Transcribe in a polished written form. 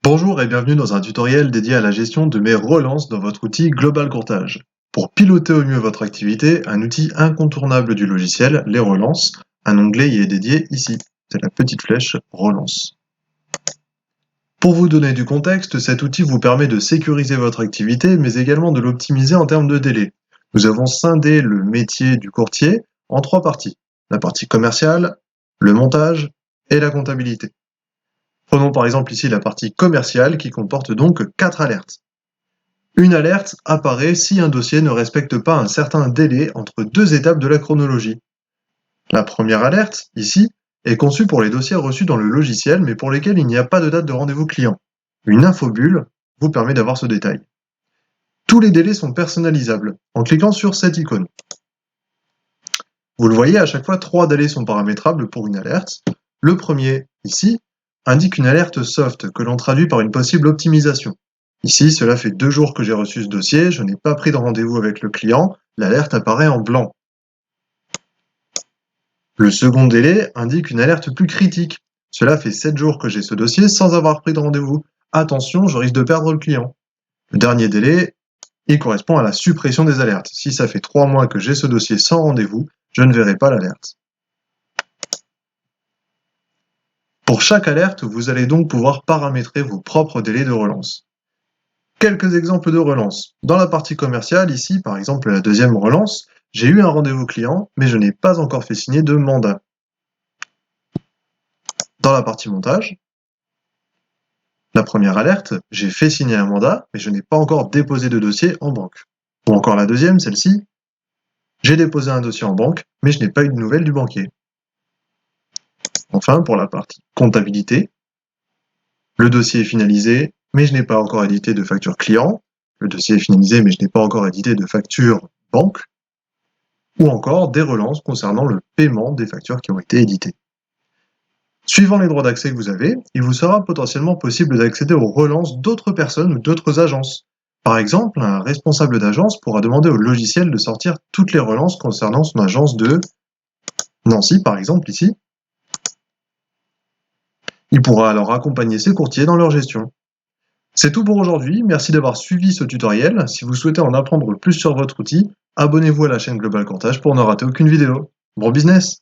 Bonjour et bienvenue dans un tutoriel dédié à la gestion de mes relances dans votre outil Global Courtage. Pour piloter au mieux votre activité, un outil incontournable du logiciel, les relances, un onglet y est dédié ici, c'est la petite flèche Relance. Pour vous donner du contexte, cet outil vous permet de sécuriser votre activité, mais également de l'optimiser en termes de délai. Nous avons scindé le métier du courtier en trois parties. La partie commerciale, le montage et la comptabilité. Prenons par exemple ici la partie commerciale qui comporte donc 4 alertes. Une alerte apparaît si un dossier ne respecte pas un certain délai entre deux étapes de la chronologie. La première alerte, ici, est conçue pour les dossiers reçus dans le logiciel mais pour lesquels il n'y a pas de date de rendez-vous client. Une infobulle vous permet d'avoir ce détail. Tous les délais sont personnalisables en cliquant sur cette icône. Vous le voyez, à chaque fois, 3 délais sont paramétrables pour une alerte. Le premier, ici, indique une alerte soft que l'on traduit par une possible optimisation. Ici, cela fait 2 jours que j'ai reçu ce dossier, je n'ai pas pris de rendez-vous avec le client, l'alerte apparaît en blanc. Le second délai indique une alerte plus critique. Cela fait 7 jours que j'ai ce dossier sans avoir pris de rendez-vous. Attention, je risque de perdre le client. Le dernier délai, il correspond à la suppression des alertes. Si ça fait 3 mois que j'ai ce dossier sans rendez-vous, je ne verrai pas l'alerte. Pour chaque alerte, vous allez donc pouvoir paramétrer vos propres délais de relance. Quelques exemples de relance. Dans la partie commerciale, ici, par exemple la deuxième relance, j'ai eu un rendez-vous client, mais je n'ai pas encore fait signer de mandat. Dans la partie montage, la première alerte, j'ai fait signer un mandat, mais je n'ai pas encore déposé de dossier en banque. Ou encore la deuxième, celle-ci, j'ai déposé un dossier en banque, mais je n'ai pas eu de nouvelles du banquier. Enfin, pour la partie comptabilité, le dossier est finalisé, mais je n'ai pas encore édité de facture client. Le dossier est finalisé, mais je n'ai pas encore édité de facture banque. Ou encore des relances concernant le paiement des factures qui ont été éditées. Suivant les droits d'accès que vous avez, il vous sera potentiellement possible d'accéder aux relances d'autres personnes ou d'autres agences. Par exemple, un responsable d'agence pourra demander au logiciel de sortir toutes les relances concernant son agence de Nancy, par exemple, ici. Il pourra alors accompagner ses courtiers dans leur gestion. C'est tout pour aujourd'hui, merci d'avoir suivi ce tutoriel. Si vous souhaitez en apprendre plus sur votre outil, abonnez-vous à la chaîne Global Courtage pour ne rater aucune vidéo. Bon business!